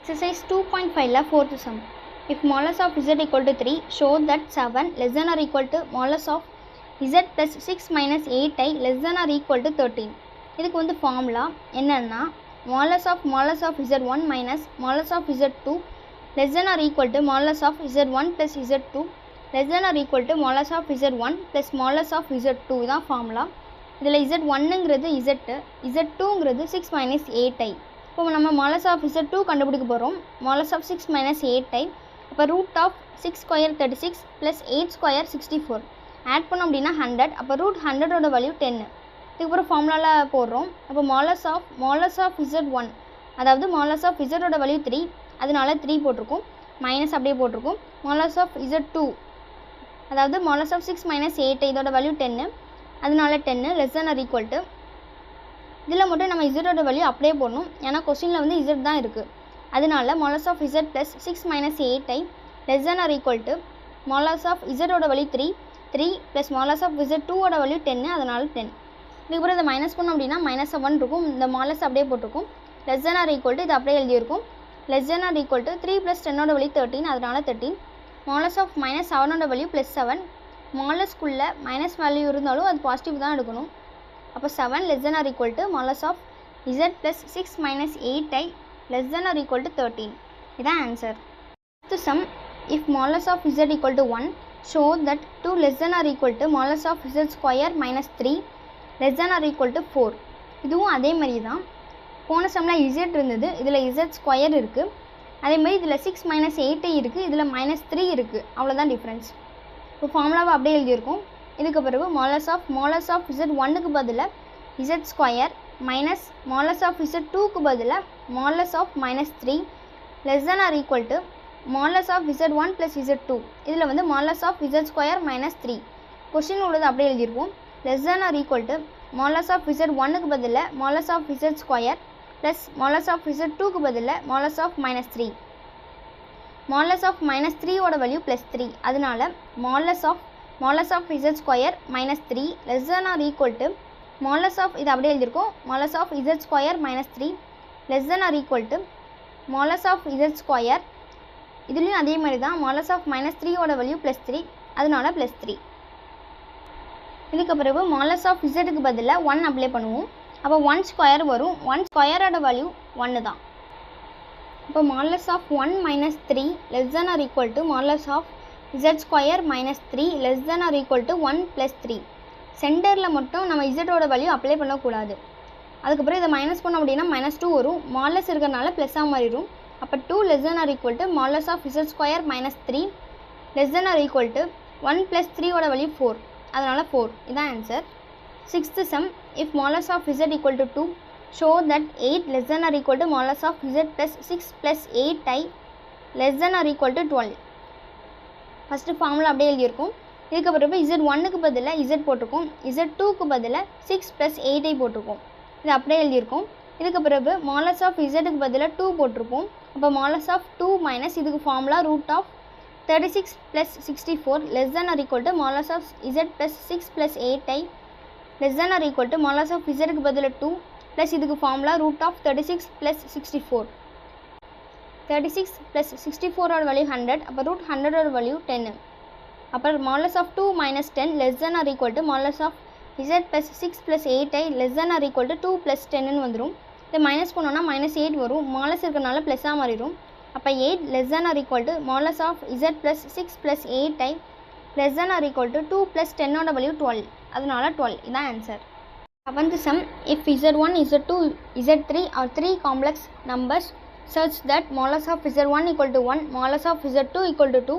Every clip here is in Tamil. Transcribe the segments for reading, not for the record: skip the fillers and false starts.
Exercise 2.5 fourth sum. If modulus of z equal to 3, show that 7 less than or equal to modulus of z plus 6 minus 8i less than or equal to 13. இதுக்கு வந்து ஃபார்முலா என்னன்னா modulus of z1 minus modulus of z2 less than or equal to modulus of z1 plus z2 less than or equal to modulus of z1 plus modulus of z2 இதான் ஃபார்முலா. இதில் z1ங்கிறது z, z2ங்கிறது 6 minus 8i. இப்போ நம்ம modulus of z2 கண்டுபிடிக்க போகிறோம். modulus of 6 minus 8i. அப்போ root of 6 square 36 plus 8 square 64. Add பண்ணோம் அப்படின்னா 100. அப்போ root 100ஓட வேல்யூ 10. இதுக்கப்புறம் ஃபார்முலாவில் போடுறோம். அப்போ modulus of z1 அதாவது modulus of z ஓட வேல்யூ 3, அதனால 3 போட்டிருக்கோம். மைனஸ் அப்படியே போட்டிருக்கோம். modulus of z2 அதாவது modulus of 6 minus 8 இதோட வேல்யூ 10, அதனால 10 less than or equal to. இதில் மட்டும் நம்ம z ஓட வேல்யூ அப்படியே போடணும், ஏன்னா கொஸ்டினில் வந்து z தான் இருக்குது. அதனால modulus of z plus 6 minus 8i less than or equal to modulus of z ஓட value 3 plus modulus of z2 ஓட வேல்யூ 10, அதனால 10. இதுக்கப்புறம் இதை மைனஸ் பண்ணோம் அப்படின்னா -7 இருக்கும். இந்த modulus அப்படியே போட்டிருக்கும். less than or equal to இது அப்படியே எழுதியிருக்கும். less than or equal to 3 plus 10 ஓட வேல்யூ 13, அதனால 13. modulus of -7 ஓட வேல்யூ +7. மாலஸ்குள்ளே மைனஸ் வேல்யூ இருந்தாலும் அது பாசிட்டிவ் தான் எடுக்கணும். அப்போ 7 less than or equal to modulus of z plus 6 minus 8i less than or equal to 13. இதான் ஆன்சர். அடுத்த sum. If modulus of z equal to 1, show that 2 less than or equal to modulus of z square minus 3 less than or equal to 4. இதுவும் அதே மாதிரி தான். போன சம்மில் z இருந்தது, இதில் z ஸ்கொயர் இருக்குது. அதே மாதிரி இதில் 6 minus 8i இருக்குது, இதில் -3 இருக்குது. அவ்வளோதான் டிஃப்ரென்ஸ். இப்போ ஃபார்முலாவை அப்படியே எழுதியிருக்கோம். இதுக்கு பிறகு modulus of z1க்கு பதிலாக z square minus modulus of z2க்கு பதிலாக modulus of -3 less than or equal to modulus of z1 plus z2. இதில் வந்து modulus of z square -3 question உள்ளது அப்படியே எழுதியிருப்போம். less than or equal to modulus of z1க்கு பதிலாக modulus of z square plus modulus of z2க்கு பதிலாக modulus of -3. modulus of -3 ஓட வேல்யூ +3, அதனால modulus of z square -3 less than or equal to modulus of இது அப்படியே எழுதியிருக்கோம். modulus of z square -3 less than or equal to modulus of z square. இதுலேயும் அதே மாதிரி தான். modulus of -3 ஓட வேல்யூ +3, அதனால +3. இதுக்கு பிறகு modulus of zக்கு பதிலாக 1 அப்ளை பண்ணுவோம். அப்போ 1 ஸ்கொயர் வரும். 1 ஸ்கொயரோட வேல்யூ 1 தான். இப்போ modulus of 1 minus 3 less than or equal to modulus of z square -3 less than or equal to 1 plus 3. சென்டரில் மட்டும் நம்ம z-ஓட வேல்யூ அப்ளை பண்ணக்கூடாது. அதுக்கப்புறம் இதை மைனஸ் பண்ணோம் அப்படின்னா -2 வரும். மாடலஸ் இருக்கிறனால ப்ளஸ்ஸாக மாறிடும். அப்போ 2 less than or equal to modulus of z square -3 less than or equal to 1 plus 3ஓட வேல்யூ 4, அதனால் 4. இதான் answer. Sixth sum. If modulus of z equal to 2, show that 8 less than or equal to modulus of z plus 6 plus 8i less than or equal to 12. First formula அப்படியே எழுதியிருக்கும். இதுக்கு பிறகு z1க்கு பதிலாக z போட்டிருக்கோம். z2க்கு பதிலாக 6 plus 8i போட்டிருக்கோம். இது அப்படியே எழுதியிருக்கோம். இதுக்கு பிறகு modulus of zக்கு பதிலாக 2 போட்டிருப்போம். அப்போ modulus of 2 மைனஸ் இதுக்கு formula root of 36 plus 64 less than or equal to modulus of z plus 6 plus 8i less than or equal to modulus of zக்கு பதிலாக 2 plus இதுக்கு formula root of 36 plus 64. 36 plus 64ஓட வேல்யூ 100. அப்போ root 100ஓட வேல்யூ 10. அப்புறம் modulus of 2 minus 10 less than or equal to modulus of z plus 6 plus 8i less than or equal to 2 plus 10ன்னு வந்துடும். இதை மைனஸ் பண்ணோன்னா -8 வரும். மாலஸ் இருக்கிறனால ப்ளஸ்ஸாக மாறிடும். அப்போ 8 less than or equal to modulus of z plus 6 plus 8i less than or equal to 2 plus 10ஓட value 12, அதனால 12. இதான் answer. Seventh some. If z1 z2 z3 are 3 complex numbers such that modulus of z1 equal to 1, modulus of z2 equal to 2,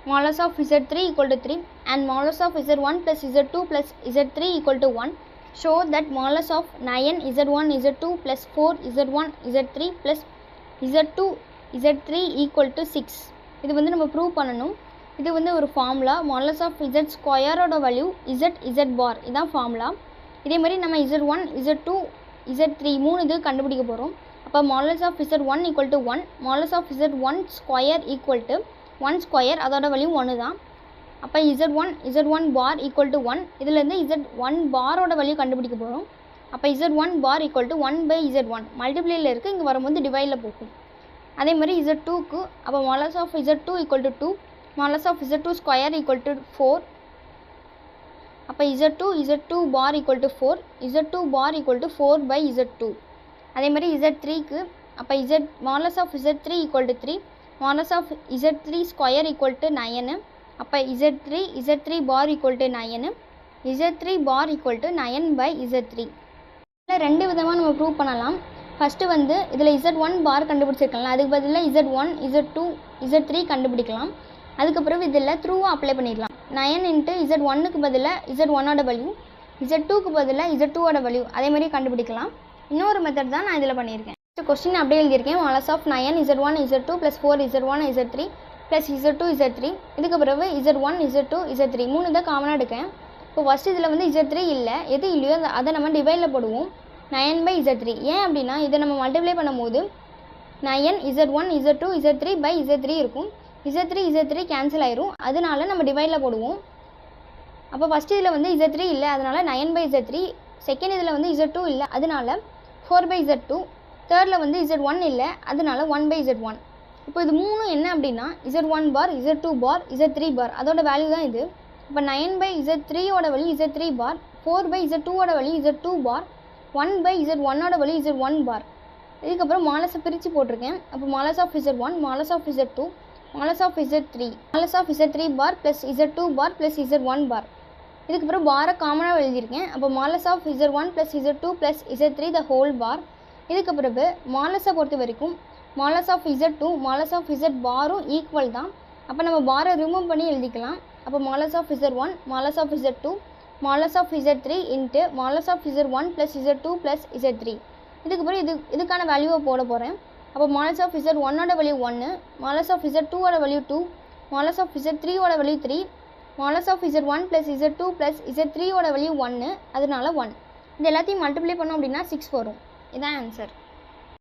modulus of z3 equal to 3 and modulus of z1 plus z2 plus z3 equal to 1, show that modulus of 9 z1 z2 plus 4 z1 z3 plus z2 z3 equal to 6. இது வந்து நம்ம ப்ரூவ் பண்ணணும். இது வந்து ஒரு ஃபார்முலா. modulus of z ஸ்கொயரோட வேல்யூ z பார், இதான் ஃபார்முலா. இதே மாதிரி நம்ம z1 z2 z3 3 இது கண்டுபிடிக்க போகிறோம். அப்போ modulus of z1 equal to 1, modulus of z1 square equal to 1 square, அதோட வேல்யூ 1 தான். அப்போ z1 பார் equal to 1, இதுலேருந்து z1 பாரோட வேல்யூ கண்டுபிடிக்க போகிறோம். அப்போ z1 bar equal to 1 by z1 மல்டிப்ளையில் இருக்குது, இங்கே வரும்போது டிவைடில் போகும். அதே மாதிரி Z2க்கு அப்போ modulus of Z2 equal to 2, மாலஸ் of Z2 square equal to 4. அப்போ Z2 bar equal to 4, Z2 bar equal to 4/Z2. அதே மாதிரி Z3க்கு அப்போ modulus of Z3 equal to 3, modulus of Z3 square equal to 9. அப்போ Z3 bar equal to 9, Z3 bar equal to 9/Z3. இதில் ரெண்டு விதமாக நம்ம ப்ரூவ் பண்ணலாம். ஃபஸ்ட்டு வந்து இதில் Z1 பார் கண்டுபிடிச்சிருக்கலாம், அதுக்கு பதிலாக Z1 Z2 Z3 கண்டுபிடிக்கலாம். அதுக்கப்புறம் இதில் த்ரூவாக அப்ளை பண்ணிடலாம். 9 இன்ட்டு Z1க்கு பதிலாக Z1ஓட வேல்யூ, Z2க்கு பதிலாக Z2ஓட வேல்யூ அதே மாதிரி கண்டுபிடிக்கலாம். இன்னொரு மெத்தட் தான் நான் இதில் பண்ணியிருக்கேன். கொஸ்டின் அப்படியே எழுதியிருக்கேன். மாலஸ் of 9 Z1 Z2 + 4 Z1 Z3 + Z2 Z3. இதுக்கு பிறகு Z1 Z2 Z3 3 தான் காமனாக எடுக்கேன். இப்போ ஃபஸ்ட்டு இதில் வந்து Z3 இல்லை, எது இல்லையோ அதை நம்ம டிவைடில் போடுவோம் 9/Z3. ஏன் அப்படின்னா இதை நம்ம மல்டிப்ளை பண்ணும்போது 9 Z1 Z2 Z3/Z3 இருக்கும். Z3 கேன்சல் ஆயிரும், அதனால நம்ம டிவைடில் போடுவோம். அப்போ ஃபஸ்ட்டு இதில் வந்து Z3 இல்லை, அதனால் 9/Z3. செகண்ட் இதில் வந்து Z2 இல்லை, அதனால 4/Z2. தேர்டில் வந்து Z1 இல்லை, அதனால 1/Z1. இப்போ இது மூணும் என்ன அப்படின்னா Z1 பார் Z2 பார் Z3 பார் அதோட வேல்யூ தான் இது. இப்போ 9/Z3ஓட வேல்யூ Z3 பார், 4/Z2ஓட வேல்யூ Z2 பார், 1/Z1ஓட வேல்யூ Z1 பார். இதுக்கப்புறம் மாலஸை பிரித்து போட்டிருக்கேன். அப்போ மாலஸ் ஆஃப் Z1, மாலஸ் of Z2, modulus of Z3, modulus of Z3 bar plus Z2 bar plus Z1 bar. இதுக்கப்புறம் பாரை காமனாக எழுதியிருக்கேன். அப்போ modulus of Z1 plus Z2 plus Z3 the whole bar. இதுக்கு பிறகு மாலஸை பொறுத்த வரைக்கும் மாலஸ் of Z2 modulus of Z பாரும் ஈக்குவல் தான். அப்போ நம்ம பாரை ரிமூவ் பண்ணி எழுதிக்கலாம். அப்போ மாலஸ் ஆஃப் Z1 மாலஸ் of Z2 modulus of Z3 into modulus of Z1 plus Z2 plus Z3. இதுக்கப்புறம் இதுக்கான வேல்யூவை போட போகிறேன். அப்போ மாலஸ் ஆஃப் Z1ஓட வேல்யூ 1, மாலஸ் ஆஃப் Z2ஓட வேல்யூ 2, மாலஸ் of Z3ஓட value 3, modulus of Z1 plus Z2 plus Z3ஓட வேல்யூ 1, அதனால 1. இது எல்லாத்தையும் மல்டிப்ளை பண்ணோம் அப்படின்னா 6 வரும். இதான் ஆன்சர்.